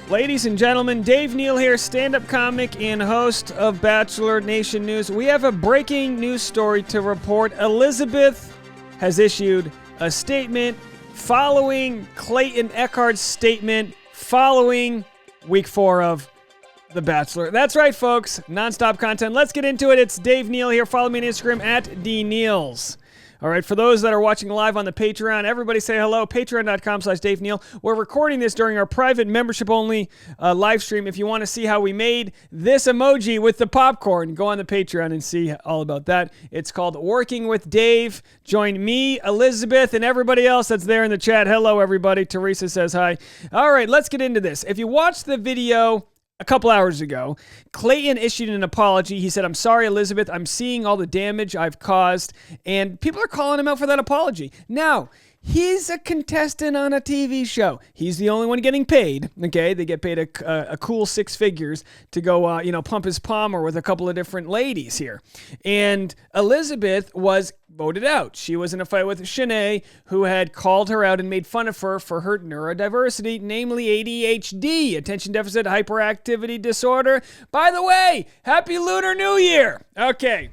Ladies and gentlemen, Dave Neal here, stand-up comic and host of Bachelor Nation News. We have a breaking news story to report. Elizabeth has issued a statement following Clayton Eckhart's statement following week 4 of The Bachelor. That's right, folks. Non-stop content. Let's get into it. It's Dave Neal here. Follow me on Instagram at DNeals. All right, for those that are watching live on the Patreon, everybody say hello, patreon.com/Dave Neal. We're recording this during our private membership-only live stream. If you want to see how we made this emoji with the popcorn, go on the Patreon and see all about that. It's called Working with Dave. Join me, Elizabeth, and everybody else that's there in the chat. Hello, everybody. Teresa says hi. All right, let's get into this. If you watched the video a couple hours ago, Clayton issued an apology. He said, "I'm sorry, Elizabeth. I'm seeing all the damage I've caused." And people are calling him out for that apology. Now, he's a contestant on a TV show. He's the only one getting paid, okay? They get paid a cool 6 figures to go, pump his palmer with a couple of different ladies here. And Elizabeth was voted out. She was in a fight with Shanae, who had called her out and made fun of her for her neurodiversity, namely ADHD, attention deficit hyperactivity disorder. By the way, Happy Lunar New Year. Okay.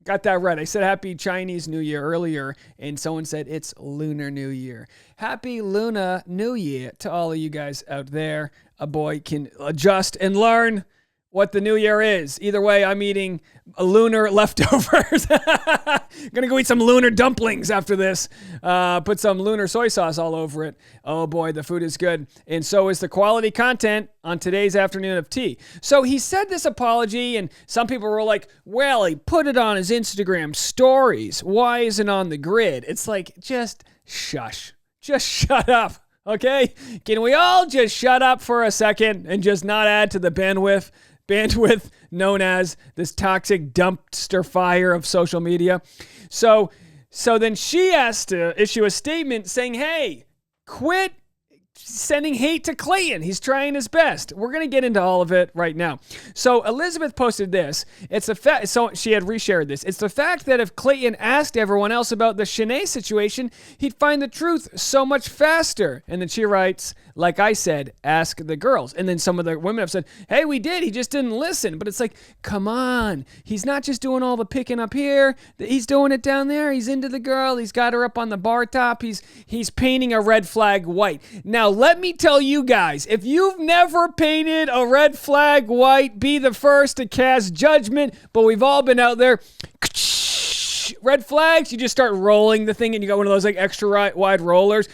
Got that right. I said Happy Chinese New Year earlier, and someone said it's Lunar New Year. Happy Lunar New Year to all of you guys out there. A boy can adjust and learn what the new year is. Either way, I'm eating lunar leftovers. Gonna go eat some lunar dumplings after this. Put some lunar soy sauce all over it. Oh boy, the food is good. And so is the quality content on today's afternoon of tea. So he said this apology, and some people were like, well, he put it on his Instagram stories. Why isn't it on the grid? It's like, just shush. Just shut up. Okay? Can we all just shut up for a second and just not add to the bandwidth known as this toxic dumpster fire of social media? So then she has to issue a statement saying, hey, quit sending hate to Clayton. He's trying his best. We're going to get into all of it right now. So Elizabeth posted this. It's a fact. So she had reshared this. It's the fact that if Clayton asked everyone else about the Shanae situation, he'd find the truth so much faster. And then she writes, like I said, ask the girls. And then some of the women have said, hey, we did. He just didn't listen. But it's like, come on. He's not just doing all the picking up here. He's doing it down there. He's into the girl. He's got her up on the bar top. He's painting a red flag white. Now, let me tell you guys, if you've never painted a red flag white, be the first to cast judgment. But we've all been out there. Red flags, you just start rolling the thing and you got one of those like extra wide rollers.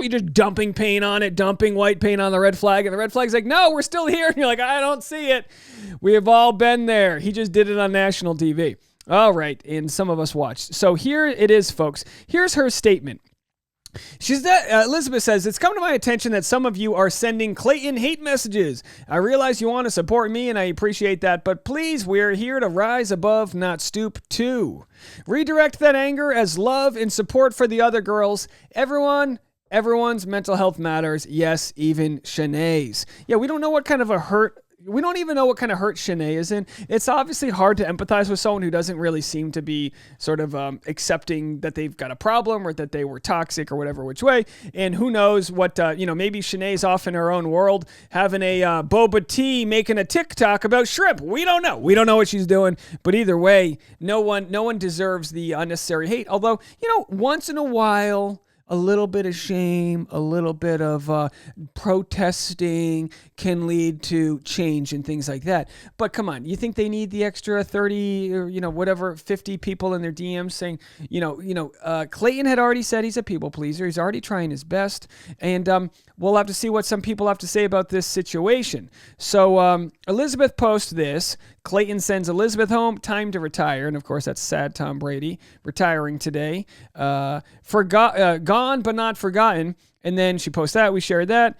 You're just dumping paint on it, dumping white paint on the red flag. And the red flag's like, no, we're still here. And you're like, I don't see it. We have all been there. He just did it on national TV. All right. And some of us watched. So here it is, folks. Here's her statement. Elizabeth says, it's come to my attention that some of you are sending Clayton hate messages. I realize you want to support me and I appreciate that, but please, we're here to rise above, not stoop to. Redirect that anger as love and support for the other girls. Everyone's mental health matters. Yes, even Shanae's. Yeah, we don't know what kind of a hurt. We don't even know what kind of hurt Shanae is in. It's obviously hard to empathize with someone who doesn't really seem to be sort of accepting that they've got a problem or that they were toxic or whatever which way. And who knows what, maybe Shanae's off in her own world having a boba tea, making a TikTok about shrimp. We don't know. We don't know what she's doing. But either way, no one deserves the unnecessary hate. Although, once in a while, a little bit of shame, a little bit of protesting can lead to change and things like that. But come on, you think they need the extra 30 or 50 people in their DMs saying, Clayton had already said he's a people pleaser. He's already trying his best. And we'll have to see what some people have to say about this situation. So Elizabeth posts this. Clayton sends Elizabeth home, time to retire. And of course, that's sad Tom Brady retiring today. Gone but not forgotten. And then she posts that. We shared that.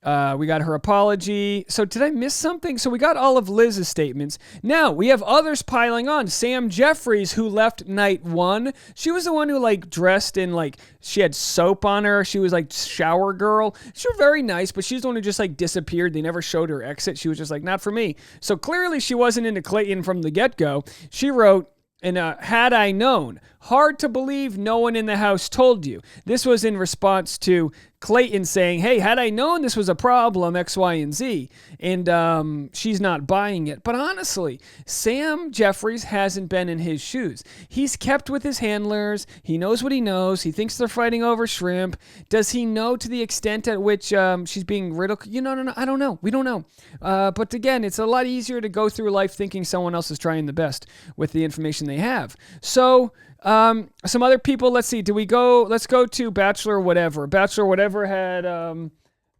We got her apology. So did I miss something? So we got all of Liz's statements. Now we have others piling on. Sam Jeffries, who left night 1. She was the one who dressed in she had soap on her. She was shower girl. She was very nice, but she's the one who just disappeared. They never showed her exit. She was just not for me. So clearly she wasn't into Clayton from the get-go. She wrote, and had I known, hard to believe no one in the house told you. This was in response to Clayton saying, hey, had I known this was a problem, X, Y, and Z, and she's not buying it. But honestly, Sam Jeffries hasn't been in his shoes. He's kept with his handlers. He knows what he knows. He thinks they're fighting over shrimp. Does he know to the extent at which she's being ridiculed? No, I don't know. We don't know. But again, it's a lot easier to go through life thinking someone else is trying the best with the information they have. So, some other people, let's see, let's go to Bachelor Whatever. Bachelor Whatever had,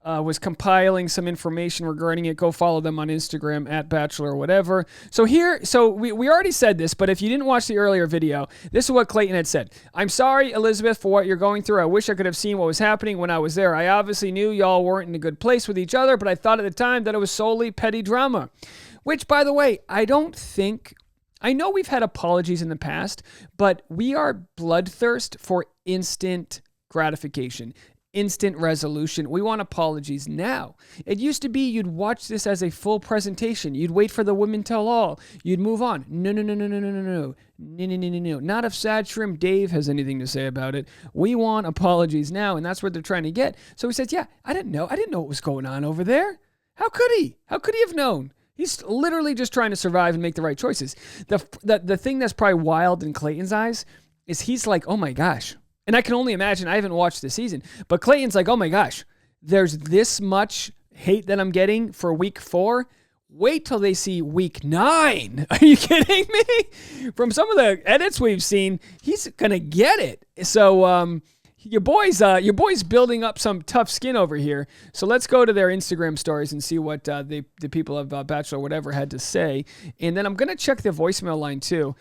was compiling some information regarding it. Go follow them on Instagram at Bachelor Whatever. So we already said this, but if you didn't watch the earlier video, this is what Clayton had said. I'm sorry, Elizabeth, for what you're going through. I wish I could have seen what was happening when I was there. I obviously knew y'all weren't in a good place with each other, but I thought at the time that it was solely petty drama. Which, by the way, I know we've had apologies in the past, but we are bloodthirst for instant gratification, instant resolution. We want apologies now. It used to be you'd watch this as a full presentation. You'd wait for the women tell all. You'd move on. No. Not if Sad Shrimp Dave has anything to say about it. We want apologies now, and that's what they're trying to get. So he says, yeah, I didn't know what was going on over there. How could he? How could he have known? He's literally just trying to survive and make the right choices. The thing that's probably wild in Clayton's eyes is he's like, oh my gosh. And I can only imagine, I haven't watched this season, but Clayton's like, oh my gosh, there's this much hate that I'm getting for week 4. Wait till they see week 9. Are you kidding me? From some of the edits we've seen, he's going to get it. So, your boy's building up some tough skin over here. So let's go to their Instagram stories and see what the people of Bachelor Whatever had to say. And then I'm gonna check the voicemail line too.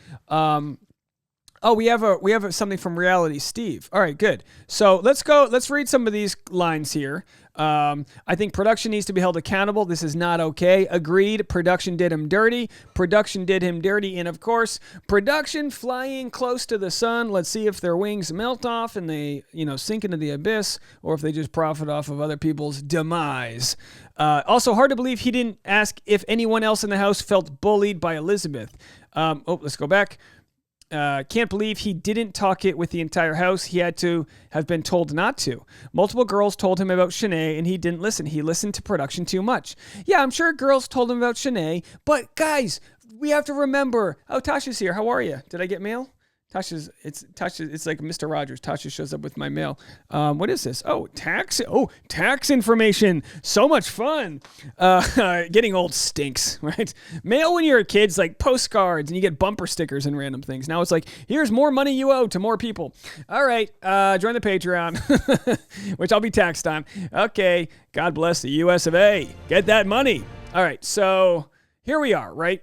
We have something from Reality Steve. All right, good. So let's read some of these lines here. I think production needs to be held accountable. This is not okay. Agreed. Production did him dirty. Production did him dirty. And of course, production flying close to the sun. Let's see if their wings melt off and they, sink into the abyss, or if they just profit off of other people's demise. Also, hard to believe he didn't ask if anyone else in the house felt bullied by Elizabeth. Let's go back. Can't believe he didn't talk it with the entire house. He had to have been told not to. Multiple girls told him about Shanae, and he didn't listen. He listened to production too much. Yeah, I'm sure girls told him about Shanae, but guys, we have to remember. Oh, Tasha's here. How are you? Did I get mail? Tasha's, it's like Mr. Rogers. Tasha shows up with my mail. What is this? Tax information. So much fun. Getting old stinks, right? Mail when you're a kid's like postcards and you get bumper stickers and random things. Now it's like, here's more money you owe to more people. All right, join the Patreon, which I'll be taxed on. Okay, God bless the US of A. Get that money. All right, so here we are, right?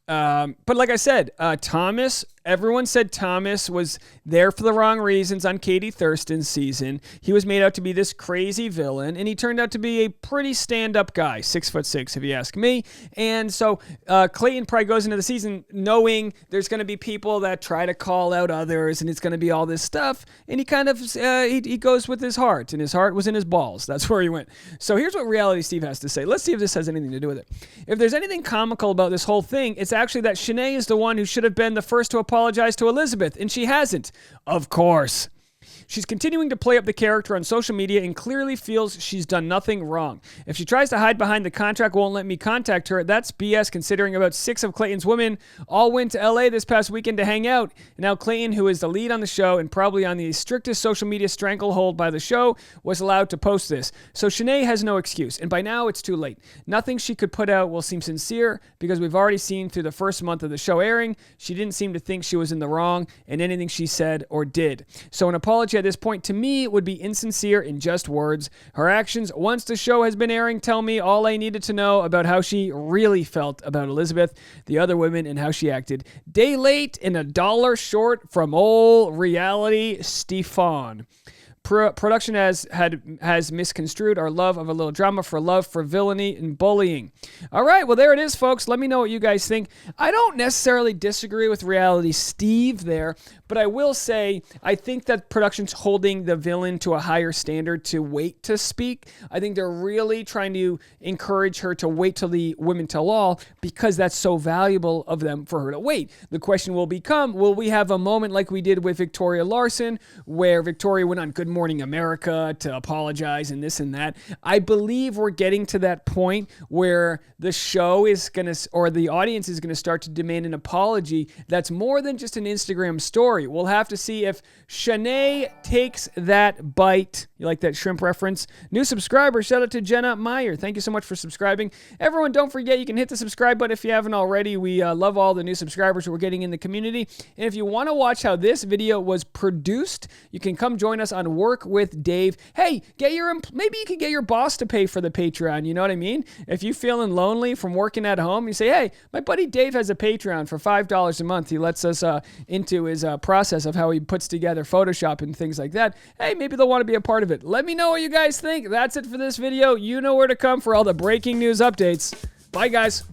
But like I said, Thomas, everyone said Thomas was there for the wrong reasons on Katie Thurston's season. He was made out to be this crazy villain, and he turned out to be a pretty stand-up guy, 6'6", if you ask me. And so Clayton probably goes into the season knowing there's going to be people that try to call out others, and it's going to be all this stuff. And he kind of he goes with his heart, and his heart was in his balls. That's where he went. So here's what Reality Steve has to say. Let's see if this has anything to do with it. If there's anything comical about this whole thing, it's actually that Shanae is the one who should have been the first to apologize to Elizabeth, and she hasn't. Of course. She's continuing to play up the character on social media and clearly feels she's done nothing wrong. If she tries to hide behind the contract won't let me contact her, that's BS considering about 6 of Clayton's women all went to LA this past weekend to hang out. And now Clayton, who is the lead on the show and probably on the strictest social media stranglehold by the show, was allowed to post this. So Shanae has no excuse, and by now it's too late. Nothing she could put out will seem sincere because we've already seen through the first month of the show airing, she didn't seem to think she was in the wrong in anything she said or did. So an apology at this point to me would be insincere in just words. Her actions once the show has been airing tell me all I needed to know about how she really felt about Elizabeth, the other women, and how she acted. Day late and $1 short from old Reality Stefan. Production has misconstrued our love of a little drama for love for villainy and bullying. All right, well, there it is, folks. Let me know what you guys think. I don't necessarily disagree with Reality Steve there, but I will say I think that production's holding the villain to a higher standard to wait to speak. I think they're really trying to encourage her to wait till the women tell all because that's so valuable of them for her to wait. The question will become, will we have a moment like we did with Victoria Larson where Victoria went on Good Morning America to apologize and this and that. I believe we're getting to that point where the show is going to, or the audience is going to start to demand an apology that's more than just an Instagram story. We'll have to see if Shanae takes that bite. You like that shrimp reference? New subscriber, shout out to Jenna Meyer. Thank you so much for subscribing. Everyone, don't forget you can hit the subscribe button if you haven't already. We love all the new subscribers we're getting in the community. And if you want to watch how this video was produced, you can come join us on Work with Dave. Hey, maybe you could get your boss to pay for the Patreon. You know what I mean? If you're feeling lonely from working at home, you say, hey, my buddy Dave has a Patreon for $5 a month. He lets us into his process of how he puts together Photoshop and things like that. Hey, maybe they'll want to be a part of it. Let me know what you guys think. That's it for this video. You know where to come for all the breaking news updates. Bye, guys.